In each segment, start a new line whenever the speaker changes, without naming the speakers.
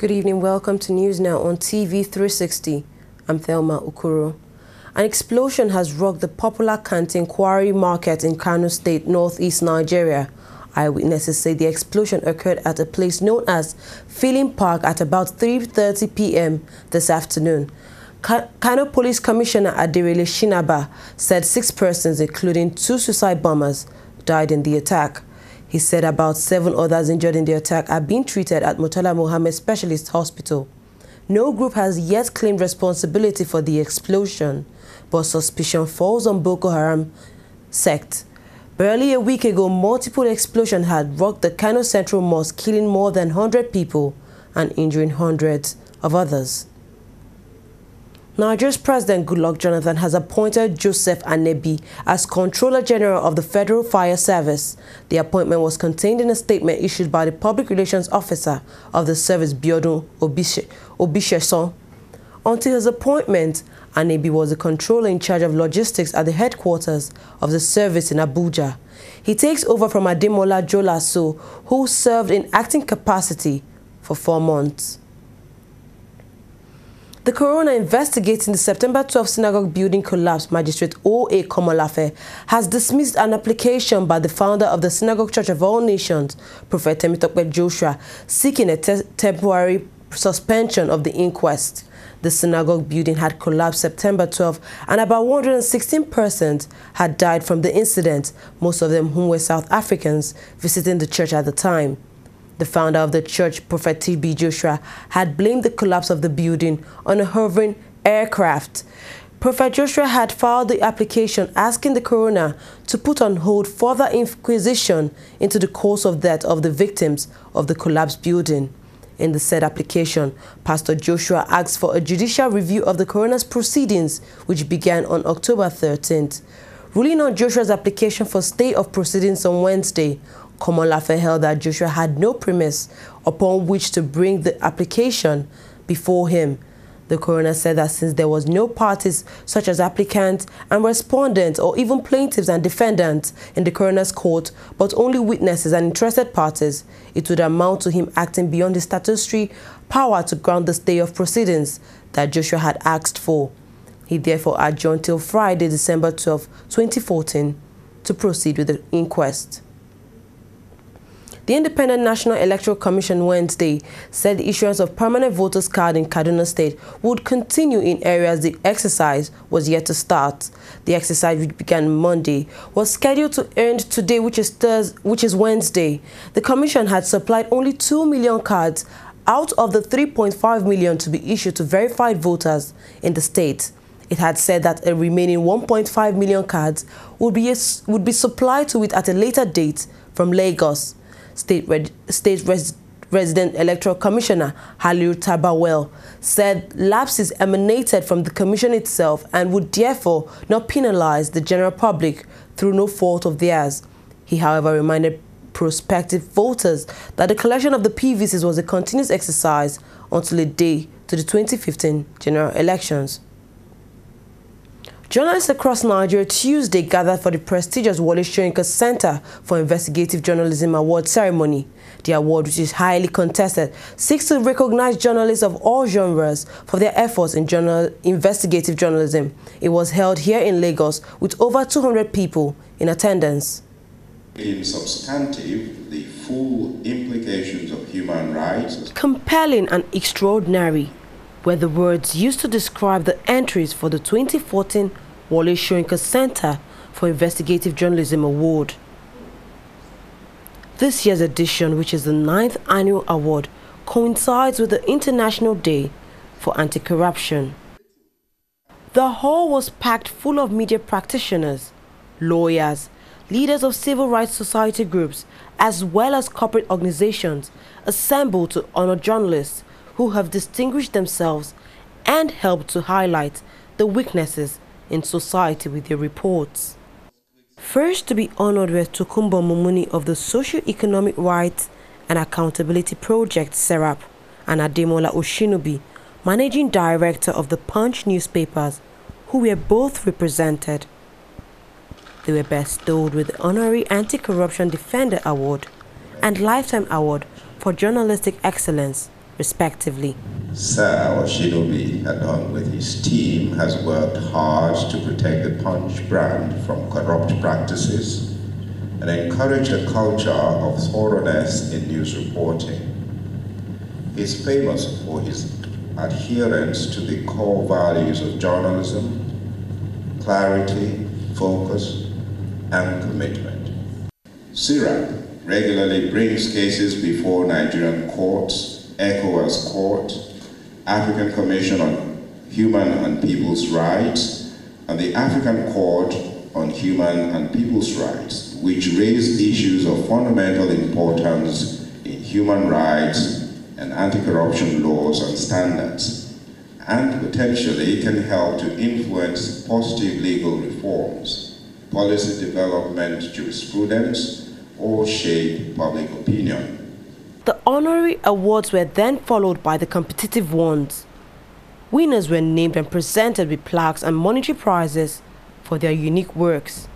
Good evening, welcome to News Now on TV360. I'm Thelma Ukuru. An explosion has rocked the popular Kantin Quarry Market in Kano State, northeast Nigeria. Eyewitnesses say the explosion occurred at a place known as Filling Park at about 3:30 p.m. this afternoon. Kano Police Commissioner Adirele Shinaba said 6 persons, including 2 suicide bombers, died in the attack. He said about 7 others injured in the attack are being treated at Murtala Mohammed Specialist Hospital. No group has yet claimed responsibility for the explosion, but suspicion falls on Boko Haram sect. Barely a week ago, multiple explosions had rocked the Kano Central Mosque, killing more than 100 people and injuring hundreds of others. Nigeria's President Goodluck Jonathan has appointed Joseph Edibi as Controller General of the Federal Fire Service. The appointment was contained in a statement issued by the Public Relations Officer of the service, Biodun Obisheson. Until his appointment, Edibi was the controller in charge of logistics at the headquarters of the service in Abuja. He takes over from Ademola Jolaso, who served in acting capacity for 4 months. The coroner investigating the September 12 synagogue building collapse, Magistrate O.A. Komolafe, has dismissed an application by the founder of the Synagogue Church of All Nations, Prophet Temitope Joshua, seeking a temporary suspension of the inquest. The synagogue building had collapsed September 12, and about 116 persons had died from the incident, most of them whom were South Africans visiting the church at the time. The founder of the church, Prophet T.B. Joshua, had blamed the collapse of the building on a hovering aircraft. Prophet Joshua had filed the application asking the coroner to put on hold further inquisition into the cause of death of the victims of the collapsed building. In the said application, Pastor Joshua asked for a judicial review of the coroner's proceedings, which began on October 13th. Ruling on Joshua's application for stay of proceedings on Wednesday, Komolafe held that Joshua had no premise upon which to bring the application before him. The coroner said that since there was no parties such as applicants and respondents or even plaintiffs and defendants in the coroner's court, but only witnesses and interested parties, it would amount to him acting beyond his statutory power to grant the stay of proceedings that Joshua had asked for. He therefore adjourned till Friday, December 12, 2014, to proceed with the inquest. The Independent National Electoral Commission Wednesday said the issuance of permanent voters' card in Kaduna State would continue in areas the exercise was yet to start. The exercise, which began Monday, was scheduled to end today, which is Wednesday. The Commission had supplied only 2 million cards out of the 3.5 million to be issued to verified voters in the state. It had said that a remaining 1.5 million cards would be supplied to it at a later date from Lagos. State Resident Electoral Commissioner Haliru Tabawel said lapses emanated from the Commission itself and would therefore not penalize the general public through no fault of theirs. He, however, reminded prospective voters that the collection of the PVCs was a continuous exercise until a day to the 2015 general elections. Journalists across Nigeria Tuesday gathered for the prestigious Wole Soyinka Center for Investigative Journalism Award ceremony. The award, which is highly contested, seeks to recognize journalists of all genres for their efforts in investigative journalism. It was held here in Lagos with over 200 people in attendance.
In substantive, the full implications of human rights.
Compelling and extraordinary were the words used to describe the entries for the 2014 Wole Soyinka Center for Investigative Journalism Award. This year's edition, which is the 9th annual award, coincides with the International Day for Anti-Corruption. The hall was packed full of media practitioners, lawyers, leaders of civil rights society groups, as well as corporate organizations assembled to honor journalists who have distinguished themselves and helped to highlight the weaknesses in society with their reports. First to be honored were Tokunbo Mumuni of the Socio-Economic Rights and Accountability Project, SERAP, and Ademola Oshinobi, Managing Director of the Punch newspapers, who were both represented. They were bestowed with the Honorary Anti-Corruption Defender Award and Lifetime Award for Journalistic Excellence respectively.
Sir Oshinobi, along with his team, has worked hard to protect the Punch brand from corrupt practices and encourage a culture of thoroughness in news reporting. He is famous for his adherence to the core values of journalism: clarity, focus, and commitment. SYRAC regularly brings cases before Nigerian courts, ECOWAS Court, African Commission on Human and People's Rights, and the African Court on Human and People's Rights, which raise issues of fundamental importance in human rights and anti-corruption laws and standards, and potentially can help to influence positive legal reforms, policy development, jurisprudence, or shape public opinion.
The honorary awards were then followed by the competitive ones. Winners were named and presented with plaques and monetary prizes for their unique works.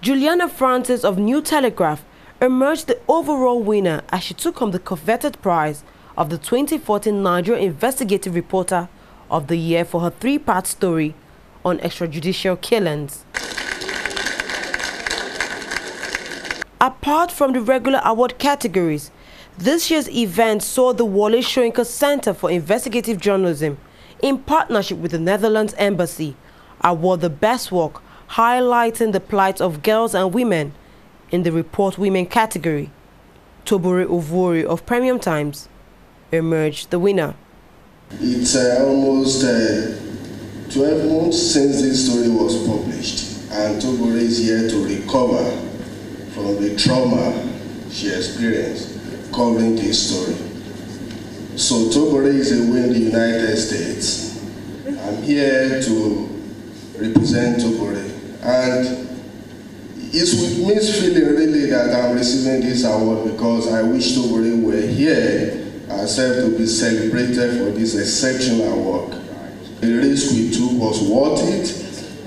Juliana Francis of New Telegraph emerged the overall winner as she took home the coveted prize of the 2014 Nigerian Investigative Reporter of the Year for her three-part story on extrajudicial killings. Apart from the regular award categories, this year's event saw the Wole Soyinka Center for Investigative Journalism, in partnership with the Netherlands Embassy, award the best work, highlighting the plight of girls and women in the Report Women category. Tobore Ovori of Premium Times emerged the winner.
It's almost 12 months since this story was published, and Tobore is here to recover from the trauma she experienced covering this story. So Tobore is away in the United States. I'm here to represent Tobore, and it's with mixed feeling really that I'm receiving this award, because I wish Tobore were here herself to be celebrated for this exceptional work. The risk we took was worth it.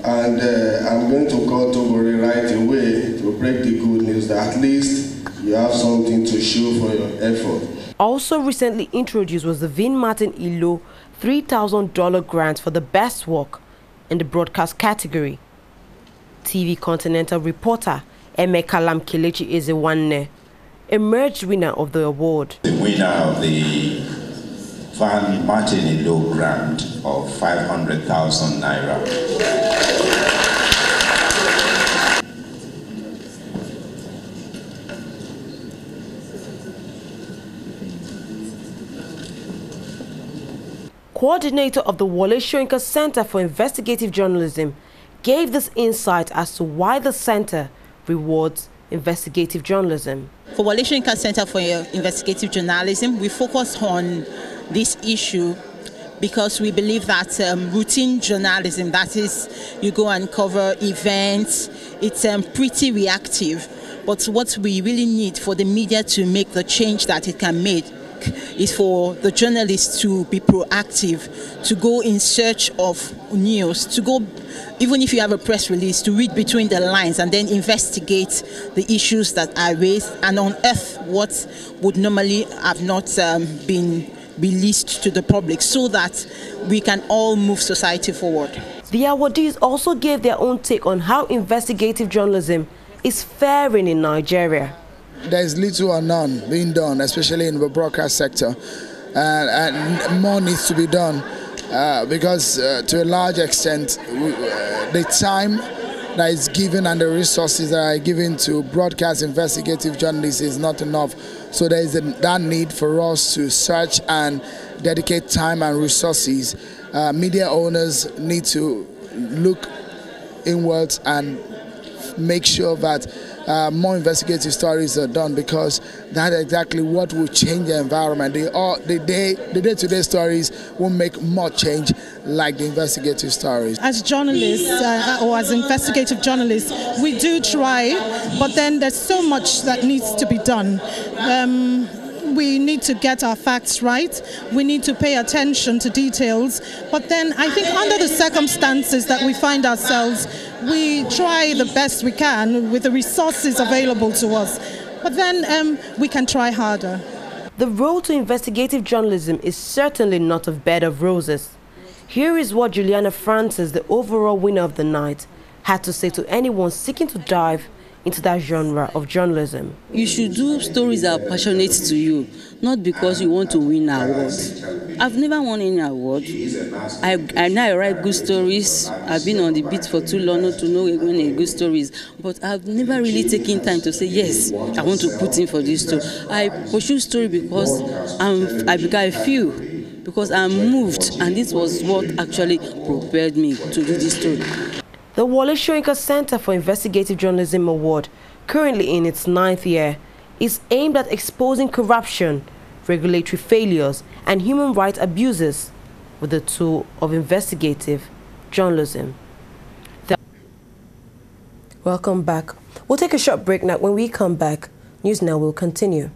And I'm going to call Tobore right away to break the good news that at least you have something to show for your effort.
Also recently introduced was the Vin Martin Ilo $3,000 grant for the best work in the broadcast category. TV Continental reporter Emekalam Kelechi Ezewanne emerged winner of the award.
The winner of the Van Martin Ilo grant of 500,000 naira.
Coordinator of the Wole Soyinka Center for Investigative Journalism gave this insight as to why the center rewards investigative journalism.
For Wole Soyinka Center for Investigative Journalism, we focus on this issue because we believe that routine journalism, that is, you go and cover events, it's pretty reactive. But what we really need for the media to make the change that it can make is for the journalists to be proactive, to go in search of news, to go, even if you have a press release, to read between the lines and then investigate the issues that are raised and unearth what would normally have not been released to the public, so that we can all move society forward.
The awardees also gave their own take on how investigative journalism is faring in Nigeria.
There is little or none being done, especially in the broadcast sector, and more needs to be done because to a large extent the time that is given and the resources that are given to broadcast investigative journalists is not enough. So there is that need for us to search and dedicate time and resources. Media owners need to look inwards and make sure that more investigative stories are done, because that's exactly what will change the environment. The day-to-day stories won't make much change like the investigative stories.
As journalists or as investigative journalists, we do try, but then there's so much that needs to be done. We need to get our facts right. We need to pay attention to details. But then I think under the circumstances that we find ourselves, we try the best we can with the resources available to us. But then we can try harder.
The road to investigative journalism is certainly not a bed of roses. Here is what Juliana Francis, the overall winner of the night, had to say to anyone seeking to dive into that genre of journalism.
You should do stories that are passionate to you, not because you want to win an award. I've never won any award. I know I write good stories. I've been on the beat for too long not to know when a good story is. But I've never really taken time to say, yes, I want to put in for this story. I pursue story because I feel, because I'm moved, and this was what actually propelled me to do this story.
The Wole Soyinka Center for Investigative Journalism Award, currently in its 9th year, is aimed at exposing corruption, regulatory failures, and human rights abuses with the tool of investigative journalism. Welcome back. We'll take a short break now. When we come back, News Now will continue.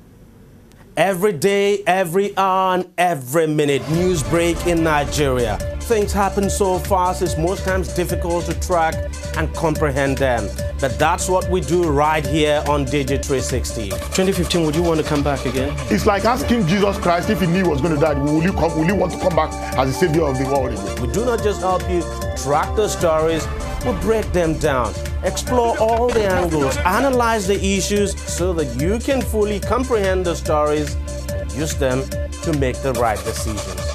Every day, every hour, and every minute, news break in Nigeria. Things happen so fast, it's most times difficult to track and comprehend them. But that's what we do right here on DEJE 360. 2015, would you want to come back again?
It's like asking Jesus Christ if he knew he was going to die, will you want to come back as the savior of the world again?
We do not just help you track the stories, we break them down, explore all the angles, analyze the issues so that you can fully comprehend the stories and use them to make the right decisions.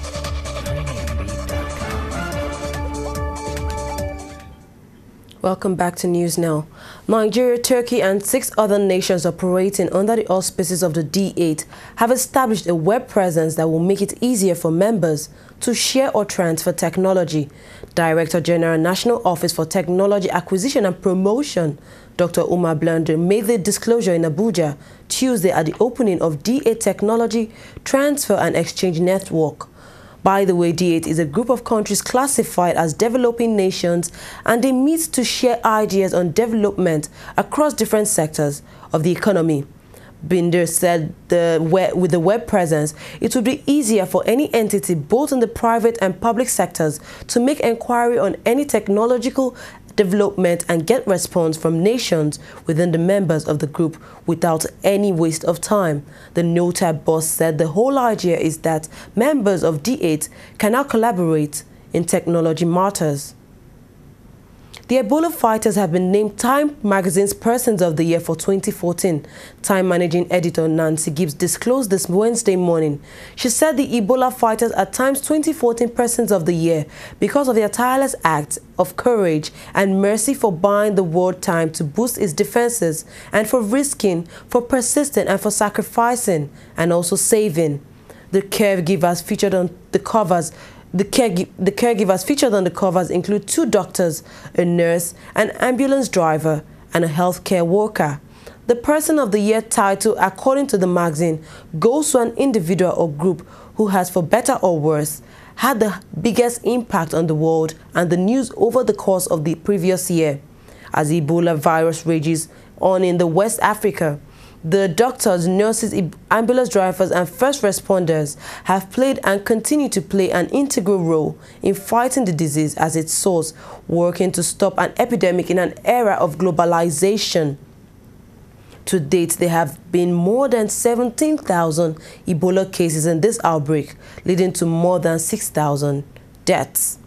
Welcome back to News Now. Nigeria, Turkey, and 6 other nations operating under the auspices of the DEJE have established a web presence that will make it easier for members to share or transfer technology. Director General, National Office for Technology Acquisition and Promotion, Dr. Umar Blender, made the disclosure in Abuja Tuesday at the opening of DEJE Technology Transfer and Exchange Network. By the way, DEJE is a group of countries classified as developing nations, and they meet to share ideas on development across different sectors of the economy. Binder said with the web presence, it would be easier for any entity, both in the private and public sectors, to make inquiry on any technological development and get response from nations within the members of the group without any waste of time. The NOTAB boss said the whole idea is that members of DEJE can now collaborate in technology matters. The Ebola fighters have been named Time Magazine's Persons of the Year for 2014. Time Managing Editor Nancy Gibbs disclosed this Wednesday morning. She said the Ebola fighters are Time's 2014 Persons of the Year because of their tireless acts of courage and mercy for buying the world time to boost its defenses, and for risking, for persisting, and for sacrificing, and also saving. The caregivers featured on the covers include 2 doctors, a nurse, an ambulance driver, and a healthcare worker. The Person of the Year title, according to the magazine, goes to an individual or group who has, for better or worse, had the biggest impact on the world and the news over the course of the previous year. As the Ebola virus rages on in the West Africa, the doctors, nurses, ambulance drivers, and first responders have played and continue to play an integral role in fighting the disease as its source, working to stop an epidemic in an era of globalization. To date, there have been more than 17,000 Ebola cases in this outbreak, leading to more than 6,000 deaths.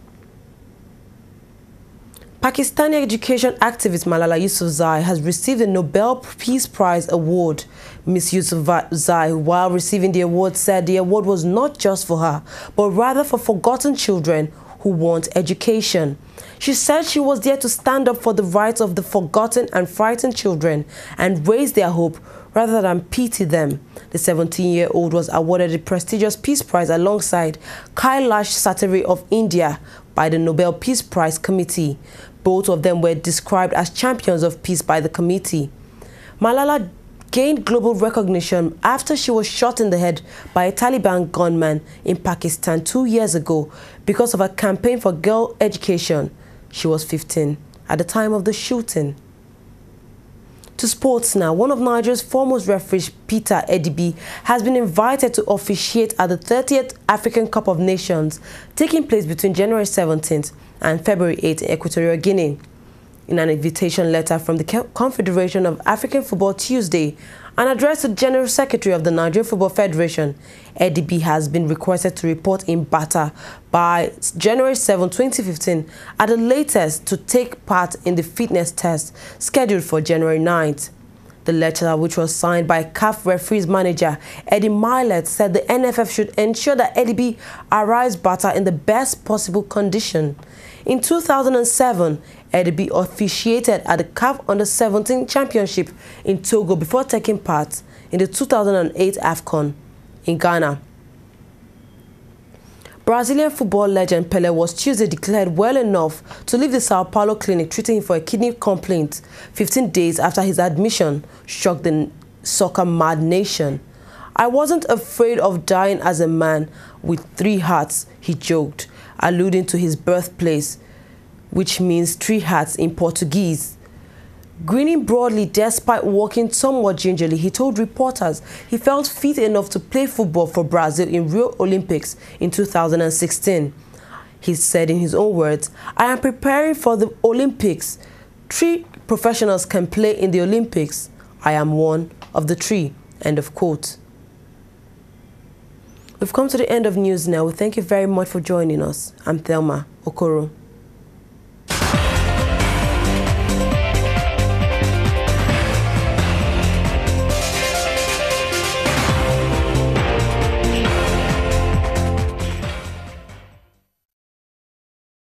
Pakistani education activist Malala Yousafzai has received the Nobel Peace Prize award. Ms. Yousafzai, while receiving the award, said the award was not just for her, but rather for forgotten children who want education. She said she was there to stand up for the rights of the forgotten and frightened children and raise their hope rather than pity them. The 17-year-old was awarded the prestigious Peace Prize alongside Kailash Satyarthi of India by the Nobel Peace Prize Committee. Both of them were described as champions of peace by the committee. Malala gained global recognition after she was shot in the head by a Taliban gunman in Pakistan 2 years ago because of her campaign for girl education. She was 15 at the time of the shooting. To sports now, one of Nigeria's foremost referees, Peter Edibi, has been invited to officiate at the 30th African Cup of Nations, taking place between January 17th and February 8th in Equatorial Guinea. In an invitation letter from the Confederation of African Football Tuesday, An address to General Secretary of the Nigerian Football Federation, Edibi, has been requested to report in Bata by January 7, 2015, at the latest to take part in the fitness test scheduled for January 9th. The letter, which was signed by CAF referees manager Eddie Milet, said the NFF should ensure that Edibi arrives Bata in the best possible condition. In 2007, Edibi officiated at the CAF Under-17 Championship in Togo before taking part in the 2008 AFCON in Ghana. Brazilian football legend Pelé was Tuesday declared well enough to leave the Sao Paulo clinic treating him for a kidney complaint 15 days after his admission shocked the soccer-mad nation. "I wasn't afraid of dying as a man with three hearts," he joked, alluding to his birthplace, which means three hearts in Portuguese. Grinning broadly despite walking somewhat gingerly, he told reporters he felt fit enough to play football for Brazil in Rio Olympics in 2016. He said in his own words, "I am preparing for the Olympics. 3 professionals can play in the Olympics. I am one of the 3." End of quote. We've come to the end of news now. We thank you very much for joining us. I'm Thelma Okoro.